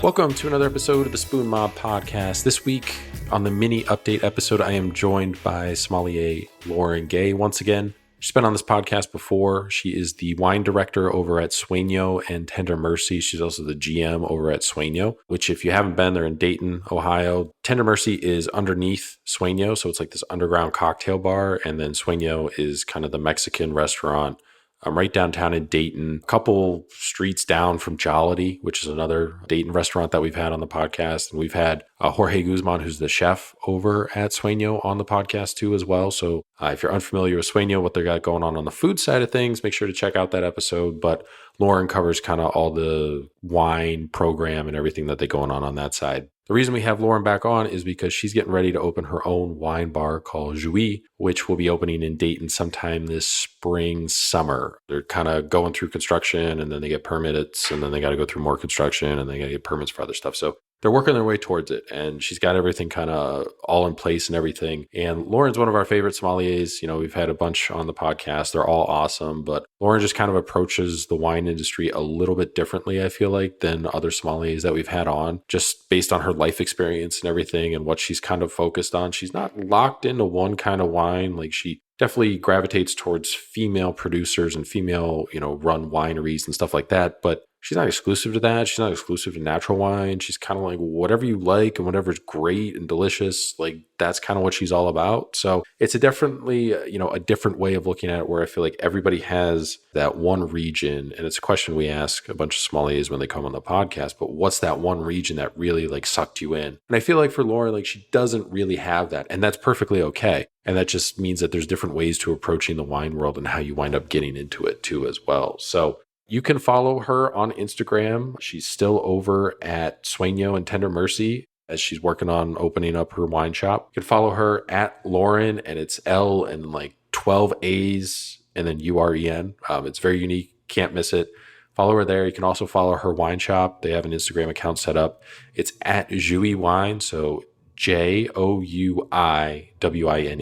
Welcome to another episode of the Spoon Mob Podcast. This week on the mini update episode, I am joined by Sommelier Lauren Gay once again. She's been on this podcast before. She is the wine director over at Sueño and Tender Mercy. She's also the GM over at Sueño, which if you haven't been, they're in Dayton, Ohio. Tender Mercy is underneath Sueño, so it's like this underground cocktail bar. And then Sueño is kind of the Mexican restaurant right downtown in Dayton, a couple streets down from Jollity, which is another Dayton restaurant that we've had on the podcast. And we've had Jorge Guzman, who's the chef over at Sueño, on the podcast too as well. So if you're unfamiliar with Sueño, what they got going on the food side of things, make sure to check out that episode. But Lauren covers kind of all the wine program and everything that they going on that side. The reason we have Lauren back on is because she's getting ready to open her own wine bar called Joui, which will be opening in Dayton sometime this spring, summer. They're kind of going through construction and then they get permits and then they got to go through more construction and they got to get permits for other stuff. So they're working their way towards it, and she's got everything kind of all in place and everything. And Lauren's one of our favorite sommeliers. You know, we've had a bunch on the podcast. They're all awesome, but Lauren just kind of approaches the wine industry a little bit differently, I feel like, than other sommeliers that we've had on, just based on her life experience and everything and what she's kind of focused on. She's not locked into one kind of wine. Like, she definitely gravitates towards female producers and female, run wineries and stuff like that. But she's not exclusive to that. She's not exclusive to natural wine. She's kind of like whatever you like and whatever's great and delicious. Like, that's kind of what she's all about. So it's a definitely, a different way of looking at it, where I feel like everybody has that one region. And it's a question we ask a bunch of sommeliers when they come on the podcast, but what's that one region that really like sucked you in? And I feel like for Lauren, like, she doesn't really have that, and that's perfectly okay. And that just means that there's different ways to approaching the wine world and how you wind up getting into it too as well. So you can follow her on Instagram. She's still over at Sueño and Tender Mercy as she's working on opening up her wine shop. You can follow her at Lauren, and it's L and like 12 A's and then UREN. It's very unique. Can't miss it. Follow her there. You can also follow her wine shop. They have an Instagram account set up. It's at Joui Wine. So JOUIWINE.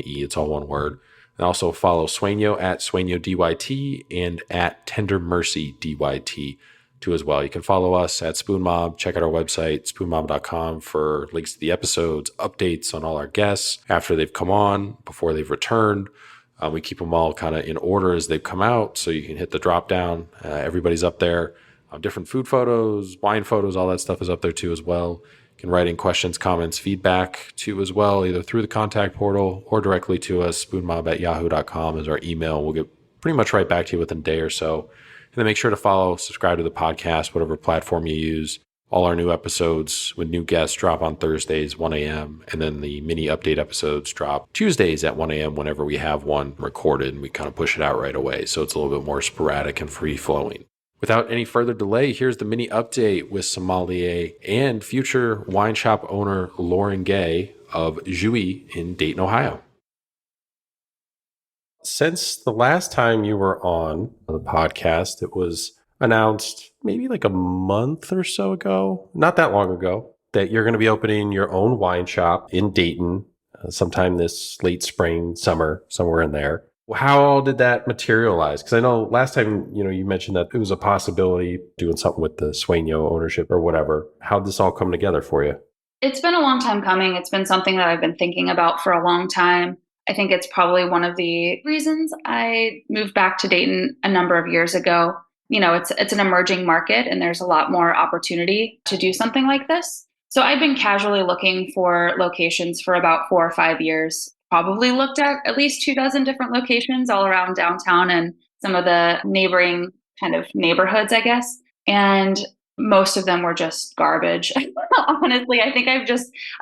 It's all one word. And also follow Sueño at Sueño DYT and at Tender Mercy DYT too as well. You can follow us at Spoon Mob. Check out our website, spoonmob.com, for links to the episodes, updates on all our guests after they've come on, before they've returned. We keep them all kind of in order as they've come out, so you can hit the drop down. Everybody's up there. Different food photos, wine photos, all that stuff is up there too as well. You can write in questions, comments, feedback too as well, either through the contact portal or directly to us. spoonmob@yahoo.com is our email. We'll get pretty much right back to you within a day or so. And then make sure to follow, subscribe to the podcast, whatever platform you use. All our new episodes with new guests drop on Thursdays, 1 a.m. And then the mini update episodes drop Tuesdays at 1 a.m. whenever we have one recorded, and we kind of push it out right away. So it's a little bit more sporadic and free flowing. Without any further delay, here's the mini update with sommelier and future wine shop owner Lauren Gay of Joui in Dayton, Ohio. Since the last time you were on the podcast, it was announced maybe like a month or so ago, not that long ago, that you're going to be opening your own wine shop in Dayton sometime this late spring, summer, somewhere in there. How did that materialize? Because I know last time, you mentioned that it was a possibility doing something with the Sueño ownership or whatever. How'd this all come together for you? It's been a long time coming. It's been something that I've been thinking about for a long time. I think it's probably one of the reasons I moved back to Dayton a number of years ago. It's an emerging market, and there's a lot more opportunity to do something like this. So I've been casually looking for locations for about 4 or 5 years. Probably looked at least 24 different locations all around downtown and some of the neighboring kind of neighborhoods, I guess. And most of them were just garbage. Honestly, I think I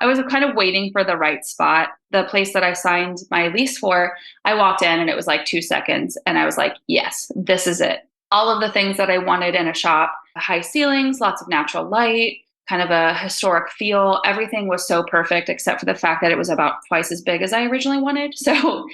was kind of waiting for the right spot. The place that I signed my lease for, I walked in and it was like 2 seconds. And I was like, yes, this is it. All of the things that I wanted in a shop: high ceilings, lots of natural light, kind of a historic feel. Everything was so perfect, except for the fact that it was about twice as big as I originally wanted. So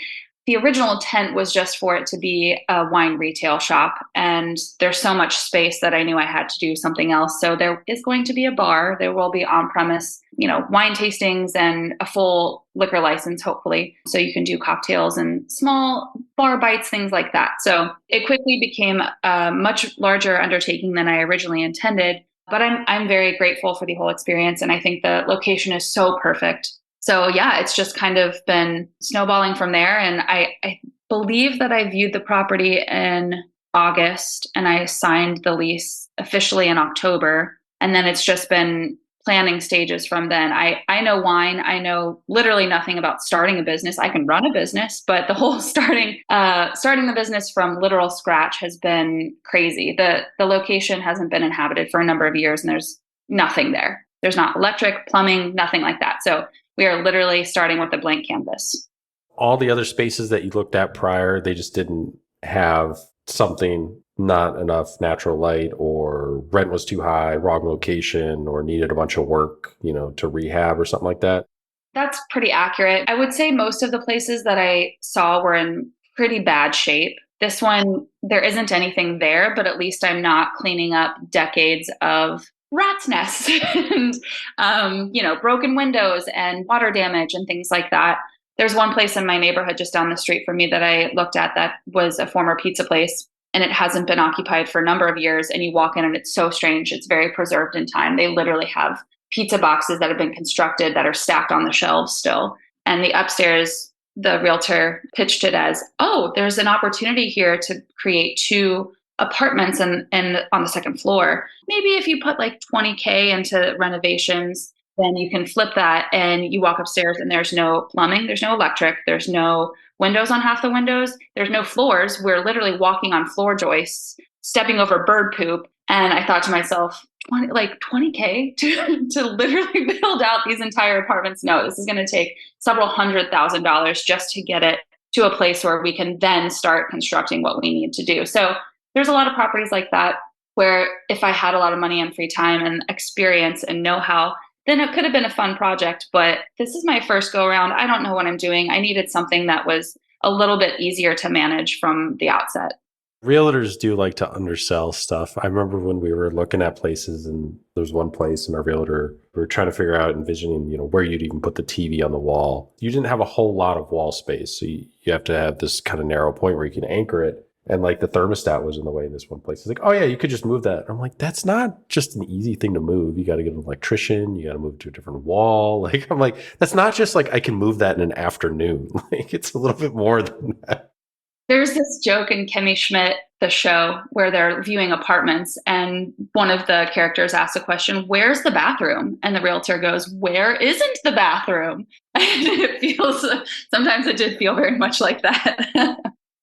the original intent was just for it to be a wine retail shop. And there's so much space that I knew I had to do something else. So there is going to be a bar. There will be on-premise, wine tastings and a full liquor license, hopefully. So you can do cocktails and small bar bites, things like that. So it quickly became a much larger undertaking than I originally intended. But I'm very grateful for the whole experience, and I think the location is so perfect. So yeah, it's just kind of been snowballing from there. And I believe that I viewed the property in August, and I signed the lease officially in October. And then it's just been planning stages from then. I know wine. I know literally nothing about starting a business. I can run a business, but the whole starting the business from literal scratch has been crazy. The location hasn't been inhabited for a number of years, and there's nothing there. There's not electric, plumbing, nothing like that. So we are literally starting with a blank canvas. All the other spaces that you looked at prior, they just didn't have something, not enough natural light, or rent was too high, wrong location, or needed a bunch of work, to rehab or something like that. That's pretty accurate. I would say most of the places that I saw were in pretty bad shape. This one, there isn't anything there, but at least I'm not cleaning up decades of rat's nests and, broken windows and water damage and things like that. There's one place in my neighborhood just down the street from me that I looked at that was a former pizza place, and it hasn't been occupied for a number of years. And you walk in and it's so strange. It's very preserved in time. They literally have pizza boxes that have been constructed that are stacked on the shelves still. And the upstairs, the realtor pitched it as, oh, there's an opportunity here to create two apartments and on the second floor. Maybe if you put like 20K into renovations, then you can flip that and you walk upstairs and there's no plumbing, there's no electric, there's no windows on half the windows, there's no floors. We're literally walking on floor joists, stepping over bird poop. And I thought to myself, 20K to literally build out these entire apartments. No, this is going to take several $100,000 just to get it to a place where we can then start constructing what we need to do. So there's a lot of properties like that where if I had a lot of money and free time and experience and know-how, then it could have been a fun project. But this is my first go around. I don't know what I'm doing. I needed something that was a little bit easier to manage from the outset. Realtors do like to undersell stuff. I remember when we were looking at places, and there was one place and our realtor, we were trying to figure out, envisioning, where you'd even put the TV on the wall. You didn't have a whole lot of wall space. So you have to have this kind of narrow point where you can anchor it. And like the thermostat was in the way in this one place. It's like, oh yeah, you could just move that. I'm like, that's not just an easy thing to move. You got to get an electrician. You got to move it to a different wall. Like, I'm like, that's not just like, I can move that in an afternoon. Like, it's a little bit more than that. There's this joke in Kimmy Schmidt, the show, where they're viewing apartments, and one of the characters asks a question, where's the bathroom? And the realtor goes, where isn't the bathroom? And sometimes it did feel very much like that.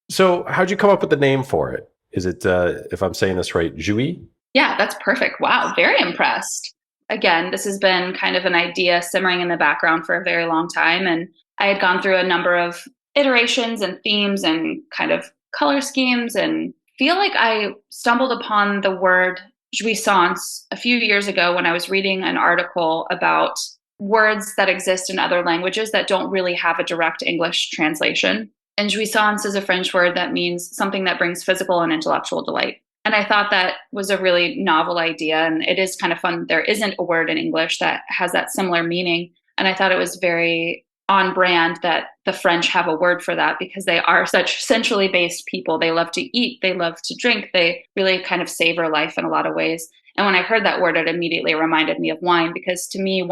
So how'd you come up with the name for it? Is it, if I'm saying this right, Joui? Yeah, that's perfect. Wow, very impressed. Again, this has been kind of an idea simmering in the background for a very long time. And I had gone through a number of iterations and themes and kind of color schemes, and feel like I stumbled upon the word jouissance a few years ago when I was reading an article about words that exist in other languages that don't really have a direct English translation. And jouissance is a French word that means something that brings physical and intellectual delight. And I thought that was a really novel idea. And it is kind of fun. There isn't a word in English that has that similar meaning. And I thought it was very on brand that the French have a word for that, because they are such centrally based people. They love to eat, they love to drink, they really kind of savor life in a lot of ways. And when I heard that word, it immediately reminded me of wine, because to me,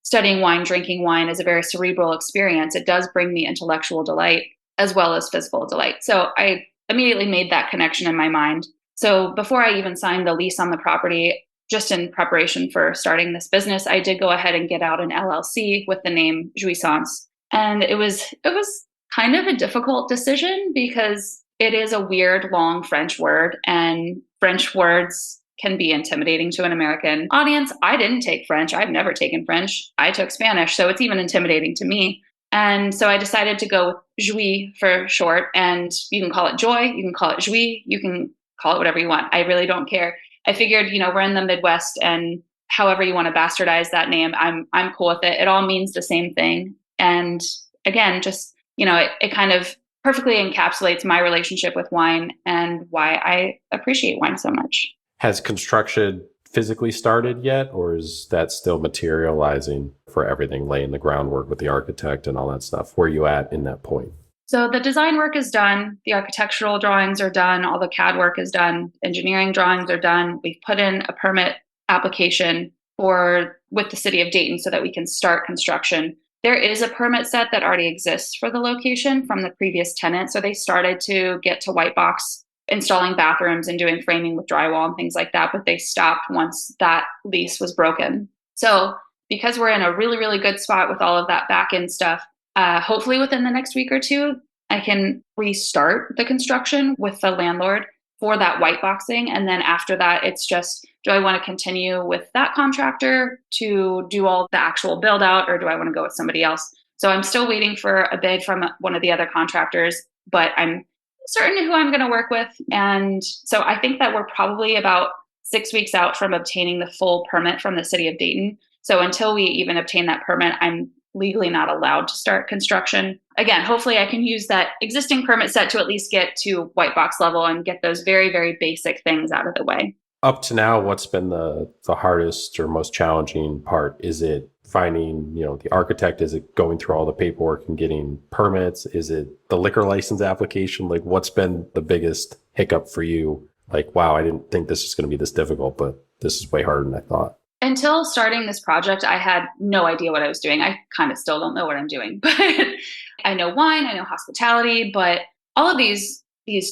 studying wine, drinking wine is a very cerebral experience. It does bring me intellectual delight as well as physical delight. So I immediately made that connection in my mind. So before I even signed the lease on the property, just in preparation for starting this business, I did go ahead and get out an LLC with the name Jouissance. And it was kind of a difficult decision, because it is a weird, long French word, and French words can be intimidating to an American audience. I didn't take French. I've never taken French. I took Spanish, so it's even intimidating to me. And so I decided to go with Joui for short, and you can call it joy, you can call it Joui, you can call it whatever you want. I really don't care. I figured, we're in the Midwest, and however you want to bastardize that name, I'm cool with it. It all means the same thing. And again, just, it kind of perfectly encapsulates my relationship with wine and why I appreciate wine so much. Has construction physically started yet, or is that still materializing for everything, laying the groundwork with the architect and all that stuff? Where are you at in that point? So the design work is done. The architectural drawings are done. All the CAD work is done. Engineering drawings are done. We've put in a permit application for with the city of Dayton so that we can start construction. There is a permit set that already exists for the location from the previous tenant. So they started to get to white box installing bathrooms and doing framing with drywall and things like that, but they stopped once that lease was broken. So because we're in a really, really good spot with all of that back end stuff, hopefully within the next week or two, I can restart the construction with the landlord for that white boxing. And then after that, it's just, do I want to continue with that contractor to do all the actual build out, or do I want to go with somebody else? So I'm still waiting for a bid from one of the other contractors, but I'm certain who I'm going to work with. And so I think that we're probably about 6 weeks out from obtaining the full permit from the city of Dayton. So until we even obtain that permit, I'm legally not allowed to start construction. Again, hopefully I can use that existing permit set to at least get to white box level and get those very, very basic things out of the way. Up to now, what's been the hardest or most challenging part? Is it finding, the architect? Is it going through all the paperwork and getting permits? Is it the liquor license application? Like, what's been the biggest hiccup for you? Like, wow, I didn't think this was going to be this difficult, but this is way harder than I thought. Until starting this project, I had no idea what I was doing. I kind of still don't know what I'm doing, but I know wine, I know hospitality, but all of these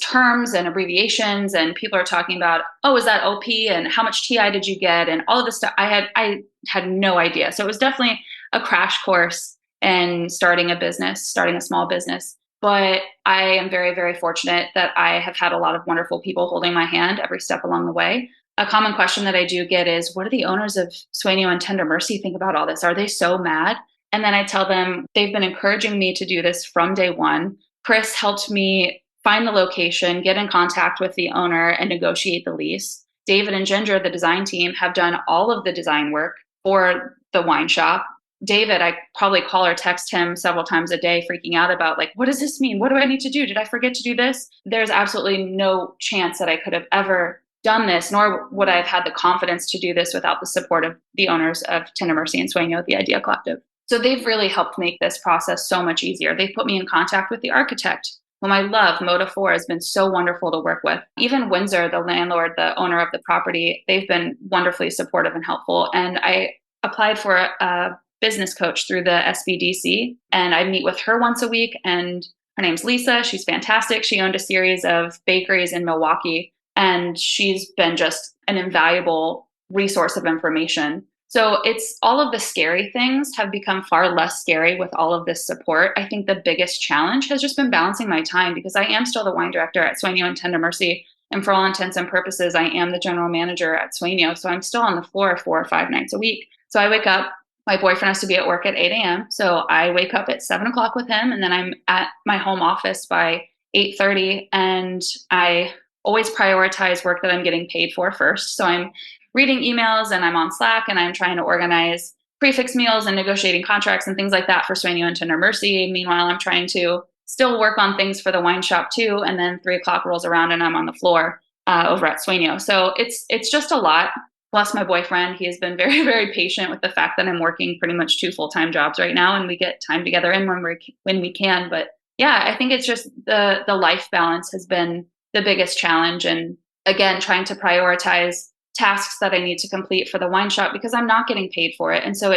terms and abbreviations, and people are talking about, oh, is that OP and how much TI did you get, and all of this stuff. I had no idea. So it was definitely a crash course in starting a small business. But I am very, very fortunate that I have had a lot of wonderful people holding my hand every step along the way. A common question that I do get is, what do the owners of Sueño and Tender Mercy think about all this? Are they so mad? And then I tell them they've been encouraging me to do this from day one. Chris helped me find the location, get in contact with the owner, and negotiate the lease. David and Ginger, the design team, have done all of the design work for the wine shop. David, I probably call or text him several times a day, freaking out about, like, what does this mean? What do I need to do? Did I forget to do this? There's absolutely no chance that I could have ever done this, nor would I have had the confidence to do this without the support of the owners of Tender Mercy and Sueño, the Idea Collective. So they've really helped make this process so much easier. They've put me in contact with the architect, whom I love. Moda 4 has been so wonderful to work with. Even Windsor, the landlord, the owner of the property, they've been wonderfully supportive and helpful. And I applied for a business coach through the SBDC, and I meet with her once a week. And her name's Lisa. She's fantastic. She owned a series of bakeries in Milwaukee, and she's been just an invaluable resource of information. So it's all of the scary things have become far less scary with all of this support. I think the biggest challenge has just been balancing my time, because I am still the wine director at Sueño and Tender Mercy. And for all intents and purposes, I am the general manager at Sueño. So I'm still on the floor 4 or 5 nights a week. So I wake up, my boyfriend has to be at work at 8 a.m. So I wake up at 7 o'clock with him, and then I'm at my home office by 8:30. And I always prioritize work that I'm getting paid for first. So I'm reading emails, and I'm on Slack, and I'm trying to organize prefix meals and negotiating contracts and things like that for Sueño and Tender Mercy. Meanwhile, I'm trying to still work on things for the wine shop too. And then 3 o'clock rolls around and I'm on the floor over at Sueño. So it's just a lot. Plus my boyfriend, he has been very, very patient with the fact that I'm working pretty much 2 full-time jobs right now, and we get time together in when we can. But yeah, I think it's just the life balance has been the biggest challenge. And again, trying to prioritize tasks that I need to complete for the wine shop, because I'm not getting paid for it. And so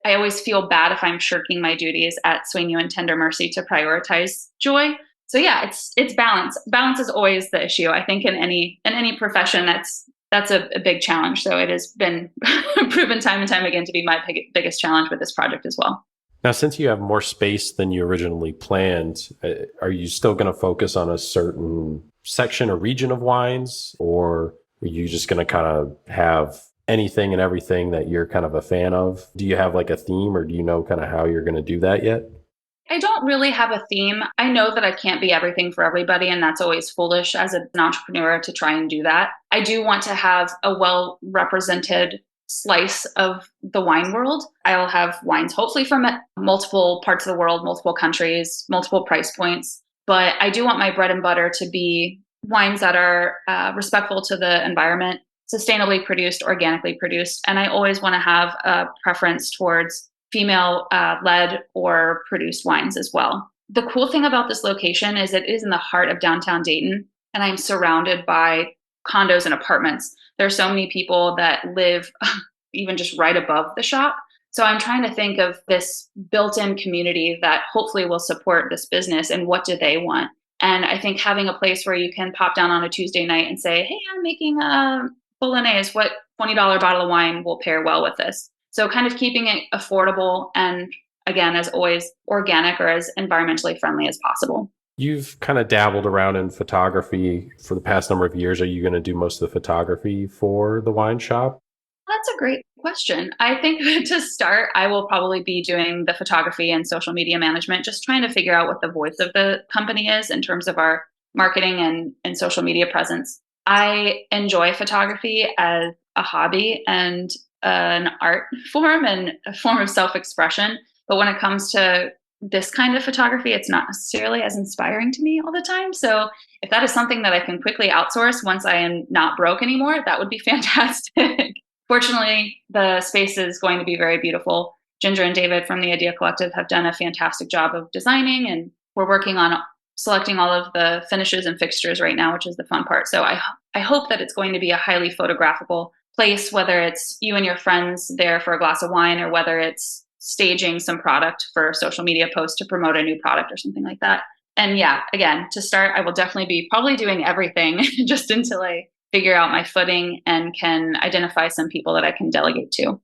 I always feel bad if I'm shirking my duties at Sueño and Tender Mercy to prioritize joy. So yeah, it's balance. Balance is always the issue. I think in any profession, that's a big challenge. So it has been proven time and time again to be my biggest challenge with this project as well. Now, since you have more space than you originally planned, are you still going to focus on a certain section or region of wines, or are you just going to kind of have anything and everything that you're kind of a fan of? Do you have like a theme, or do you know kind of how you're going to do that yet? I don't really have a theme. I know that I can't be everything for everybody, and that's always foolish as an entrepreneur to try and do that. I do want to have a well-represented slice of the wine world. I'll have wines hopefully from multiple parts of the world, multiple countries, multiple price points. But I do want my bread and butter to be wines that are respectful to the environment, sustainably produced, organically produced. And I always want to have a preference towards female led or produced wines as well. The cool thing about this location is it is in the heart of downtown Dayton, and I'm surrounded by condos and apartments. There are so many people that live even just right above the shop. So I'm trying to think of this built-in community that hopefully will support this business and what do they want. And I think having a place where you can pop down on a Tuesday night and say, hey, I'm making a bolognese. What $20 bottle of wine will pair well with this? So kind of keeping it affordable and, again, as always, organic or as environmentally friendly as possible. You've kind of dabbled around in photography for the past number of years. Are you going to do most of the photography for the wine shop? That's a great question. I think to start, I will probably be doing the photography and social media management, just trying to figure out what the voice of the company is in terms of our marketing and social media presence. I enjoy photography as a hobby and an art form and a form of self-expression. But when it comes to this kind of photography, it's not necessarily as inspiring to me all the time. So if that is something that I can quickly outsource once I am not broke anymore, that would be fantastic. Fortunately, the space is going to be very beautiful. Ginger and David from the Idea Collective have done a fantastic job of designing, and we're working on selecting all of the finishes and fixtures right now, which is the fun part. So I hope that it's going to be a highly photographable place, whether it's you and your friends there for a glass of wine or whether it's staging some product for a social media post to promote a new product or something like that. And yeah, again, to start, I will definitely be probably doing everything just until I figure out my footing and can identify some people that I can delegate to.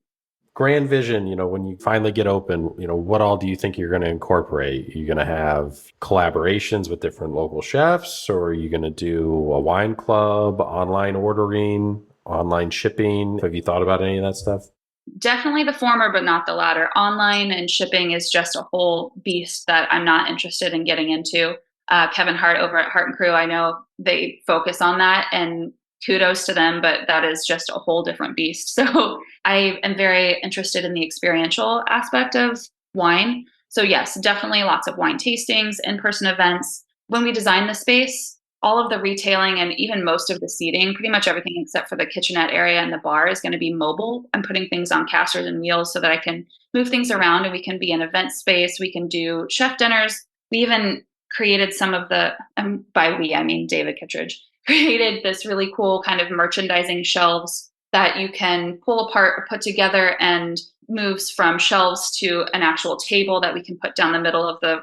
Grand vision, when you finally get open, what all do you think you're going to incorporate? Are you going to have collaborations with different local chefs, or are you going to do a wine club, online ordering, online shipping? Have you thought about any of that stuff? Definitely the former, but not the latter. Online and shipping is just a whole beast that I'm not interested in getting into. Kevin Hart over at Heart and Crew, I know they focus on that, and kudos to them, but that is just a whole different beast. So I am very interested in the experiential aspect of wine. So yes, definitely lots of wine tastings, in-person events. When we design the space, all of the retailing and even most of the seating, pretty much everything except for the kitchenette area and the bar is going to be mobile. I'm putting things on casters and wheels so that I can move things around and we can be an event space. We can do chef dinners. We even created some of the, by we, I mean David Kittredge, created this really cool kind of merchandising shelves that you can pull apart or put together and moves from shelves to an actual table that we can put down the middle of the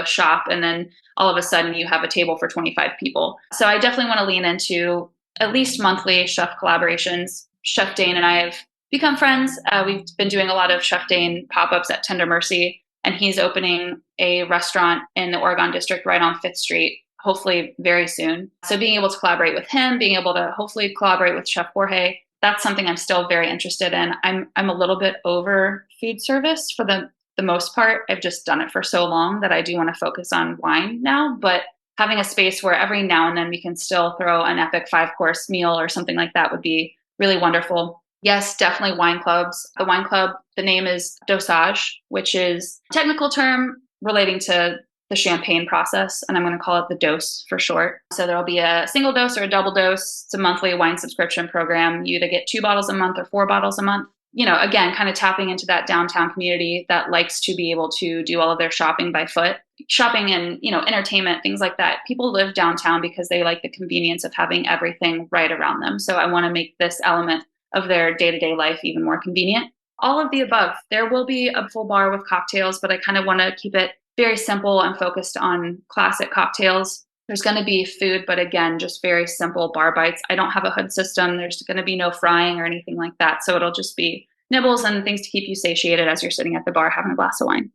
shop. And then all of a sudden you have a table for 25 people. So I definitely want to lean into at least monthly chef collaborations. Chef Dane and I have become friends. We've been doing a lot of Chef Dane pop-ups at Tender Mercy, and he's opening a restaurant in the Oregon District right on 5th Street, hopefully very soon. So being able to collaborate with him, being able to hopefully collaborate with Chef Jorge, that's something I'm still very interested in. I'm a little bit over food service for the most part. I've just done it for so long that I do want to focus on wine now, but having a space where every now and then we can still throw an epic 5-course meal or something like that would be really wonderful. Yes, definitely wine clubs. The wine club, the name is dosage, which is a technical term relating to the champagne process, and I'm going to call it the dose for short. So there'll be a single dose or a double dose. It's a monthly wine subscription program. You either get 2 bottles a month or 4 bottles a month. Again, kind of tapping into that downtown community that likes to be able to do all of their shopping by foot. Shopping and, entertainment, things like that. People live downtown because they like the convenience of having everything right around them. So I want to make this element of their day-to-day life even more convenient. All of the above. There will be a full bar with cocktails, but I kind of want to keep it very simple and focused on classic cocktails. There's going to be food, but again, just very simple bar bites. I don't have a hood system. There's going to be no frying or anything like that. So it'll just be nibbles and things to keep you satiated as you're sitting at the bar having a glass of wine.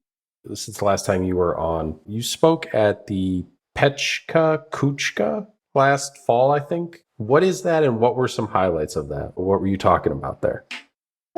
Since the last time you were on, you spoke at the Pechka Kuchka last fall, I think. What is that, and what were some highlights of that? What were you talking about there?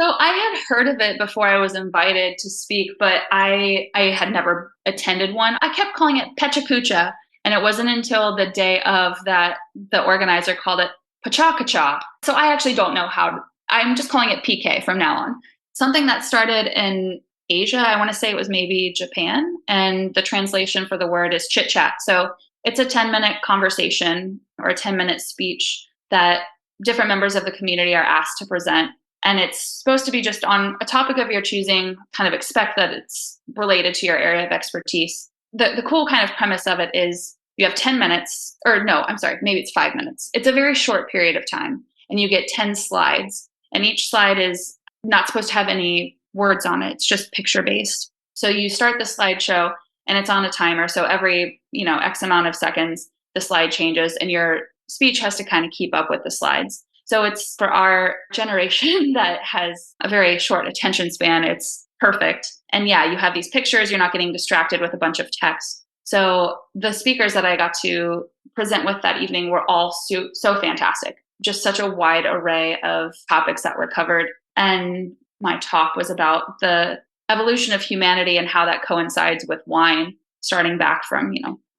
So I had heard of it before I was invited to speak, but I had never attended one. I kept calling it Pechakucha, and it wasn't until the day of that the organizer called it Pachakacha. So I actually don't know how. I'm just calling it PK from now on. Something that started in Asia, I want to say it was maybe Japan, and the translation for the word is chit chat. So it's a 10-minute conversation or a 10-minute speech that different members of the community are asked to present. And it's supposed to be just on a topic of your choosing, kind of expect that it's related to your area of expertise. The cool kind of premise of it is you have 10 minutes, or no, I'm sorry, maybe it's 5 minutes. It's a very short period of time, and you get 10 slides, and each slide is not supposed to have any words on it. It's just picture based. So you start the slideshow and it's on a timer. So every, X amount of seconds, the slide changes and your speech has to kind of keep up with the slides. So it's for our generation that has a very short attention span. It's perfect. And yeah, you have these pictures, you're not getting distracted with a bunch of text. So the speakers that I got to present with that evening were all so fantastic. Just such a wide array of topics that were covered. And my talk was about the evolution of humanity and how that coincides with wine, starting back from,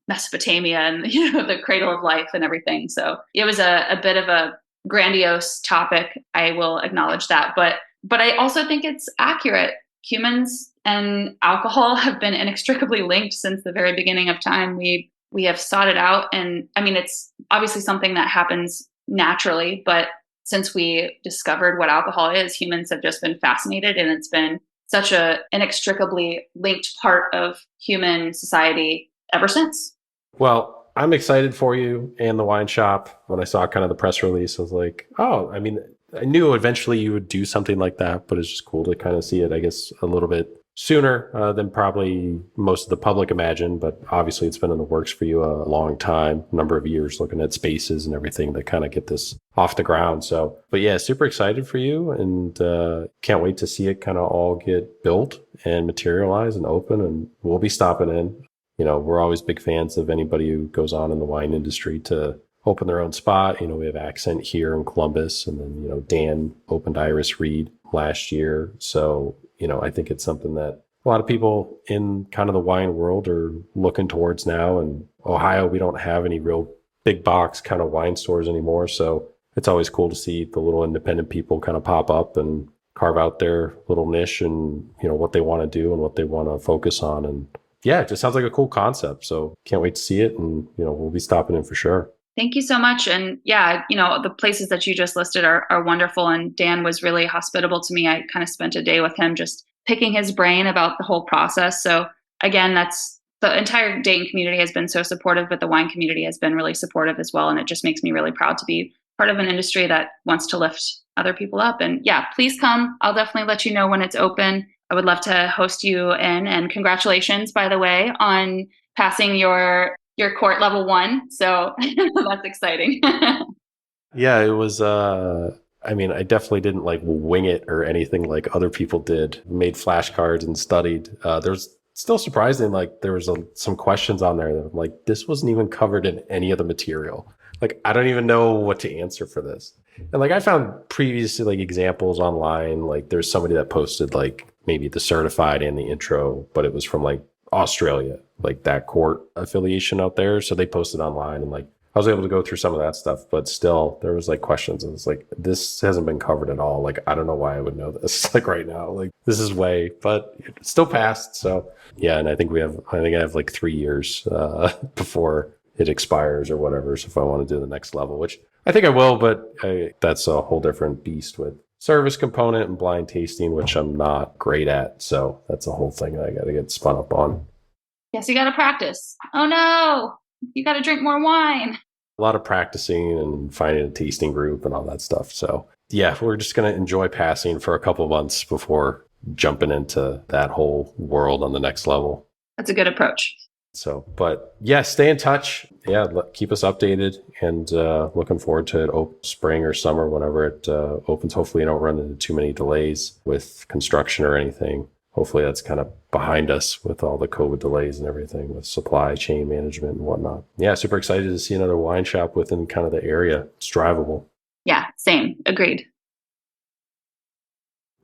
Mesopotamia and, the cradle of life and everything. So it was a bit of a grandiose topic. I will acknowledge that. But I also think it's accurate. Humans and alcohol have been inextricably linked since the very beginning of time. We have sought it out. And I mean, it's obviously something that happens naturally, but since we discovered what alcohol is, humans have just been fascinated, and it's been such an inextricably linked part of human society ever since. Well, I'm excited for you and the wine shop. When I saw kind of the press release, I was like, oh, I mean, I knew eventually you would do something like that, but it's just cool to kind of see it, I guess, a little bit sooner than probably most of the public imagined. But obviously it's been in the works for you a long time, number of years, looking at spaces and everything to kind of get this off the ground. So, but yeah, super excited for you, and can't wait to see it kind of all get built and materialize and open. And we'll be stopping in. We're always big fans of anybody who goes on in the wine industry to open their own spot. We have Accent here in Columbus, and then, Dan opened Iris Reed last year. So, I think it's something that a lot of people in kind of the wine world are looking towards now. And Ohio, we don't have any real big box kind of wine stores anymore. So it's always cool to see the little independent people kind of pop up and carve out their little niche and, what they want to do and what they want to focus on. And yeah, it just sounds like a cool concept. So can't wait to see it. And, we'll be stopping in for sure. Thank you so much. And yeah, the places that you just listed are wonderful. And Dan was really hospitable to me. I kind of spent a day with him just picking his brain about the whole process. So again, that's the entire Dayton community has been so supportive, but the wine community has been really supportive as well. And it just makes me really proud to be part of an industry that wants to lift other people up. And yeah, please come. I'll definitely let you know when it's open. I would love to host you in. And congratulations, by the way, on passing your court level 1. So that's exciting. Yeah, it was, I definitely didn't like wing it or anything like other people did, made flashcards and studied. There's still surprising, like there was some questions on there that I'm like, this wasn't even covered in any of the material. Like, I don't even know what to answer for this. And like, I found previously like examples online, like there's somebody that posted like maybe the certified and the intro, but it was from like Australia, like that court affiliation out there. So they posted online, and like I was able to go through some of that stuff, but still there was like questions, and it's like, this hasn't been covered at all. Like, I don't know why I would know this like right now, like this is way, but it still passed. So yeah. And I think I have like 3 years before it expires or whatever. So if I want to do the next level, which I think I will, but that's a whole different beast with service component and blind tasting, which I'm not great at. So that's a whole thing that I got to get spun up on. Yes, you got to practice. Oh no, you got to drink more wine. A lot of practicing and finding a tasting group and all that stuff. So yeah, we're just going to enjoy passing for a couple of months before jumping into that whole world on the next level. That's a good approach. So, but yeah, stay in touch. Yeah, keep us updated, and looking forward to it spring or summer, whenever it opens. Hopefully, you don't run into too many delays with construction or anything. Hopefully that's kind of behind us with all the COVID delays and everything with supply chain management and whatnot. Yeah, super excited to see another wine shop within kind of the area. It's drivable. Yeah, same. Agreed.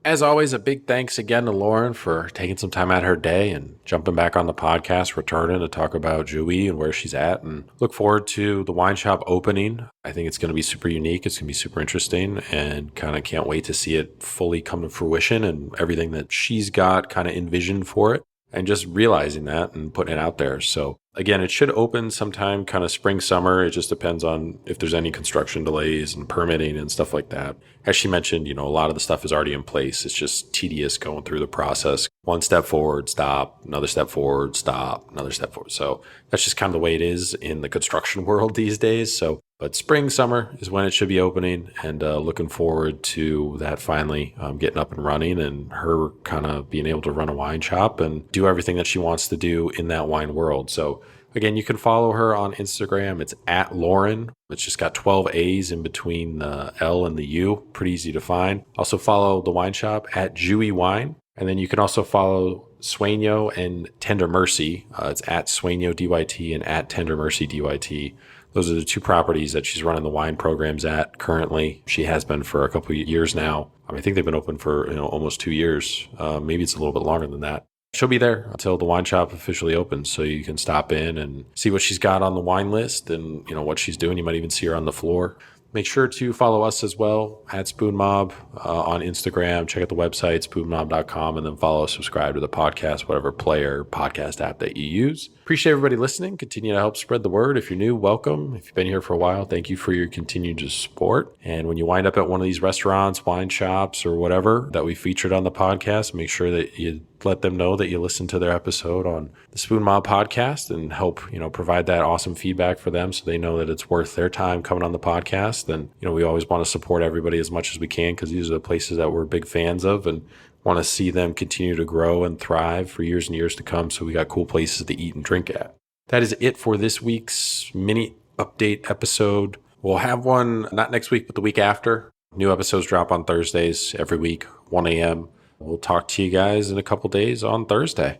As always, a big thanks again to Lauren for taking some time out of her day and jumping back on the podcast, returning to talk about Joui and where she's at, and look forward to the wine shop opening. I think it's going to be super unique. It's going to be super interesting, and kind of can't wait to see it fully come to fruition and everything that she's got kind of envisioned for it, and just realizing that and putting it out there. So again, it should open sometime kind of spring, summer. It just depends on if there's any construction delays and permitting and stuff like that. As she mentioned, a lot of the stuff is already in place. It's just tedious going through the process. one step forward, stop, another step forward, stop, another step forward. So that's just kind of the way it is in the construction world these days. So, but spring, summer is when it should be opening, and looking forward to that finally getting up and running, and her kind of being able to run a wine shop and do everything that she wants to do in that wine world. So again, you can follow her on Instagram. It's at Lauren. It's just got 12 A's in between the L and the U. Pretty easy to find. Also follow the wine shop at Joui Wine. And then you can also follow Sueño and Tender Mercy. It's at Sueño DYT and at Tender Mercy DYT. Those are the two properties that she's running the wine programs at currently. She has been for a couple of years now. I think they've been open for almost 2 years. Maybe it's a little bit longer than that. She'll be there until the wine shop officially opens, so you can stop in and see what she's got on the wine list and what she's doing. You might even see her on the floor. Make sure to follow us as well at Spoon Mob on Instagram. Check out the website, spoonmob.com, and then follow, subscribe to the podcast, whatever player podcast app that you use. Appreciate everybody listening. Continue to help spread the word. If you're new, welcome. If you've been here for a while, thank you for your continued support. And when you wind up at one of these restaurants, wine shops, or whatever that we featured on the podcast, make sure that you let them know that you listened to their episode on the Spoon Mob podcast, and help provide that awesome feedback for them, so they know that it's worth their time coming on the podcast. And we always want to support everybody as much as we can, because these are the places that we're big fans of and want to see them continue to grow and thrive for years and years to come. So we got cool places to eat and drink at. That is it for this week's mini update episode. We'll have one not next week, but the week after. New episodes drop on Thursdays every week, 1 a.m. We'll talk to you guys in a couple days on Thursday.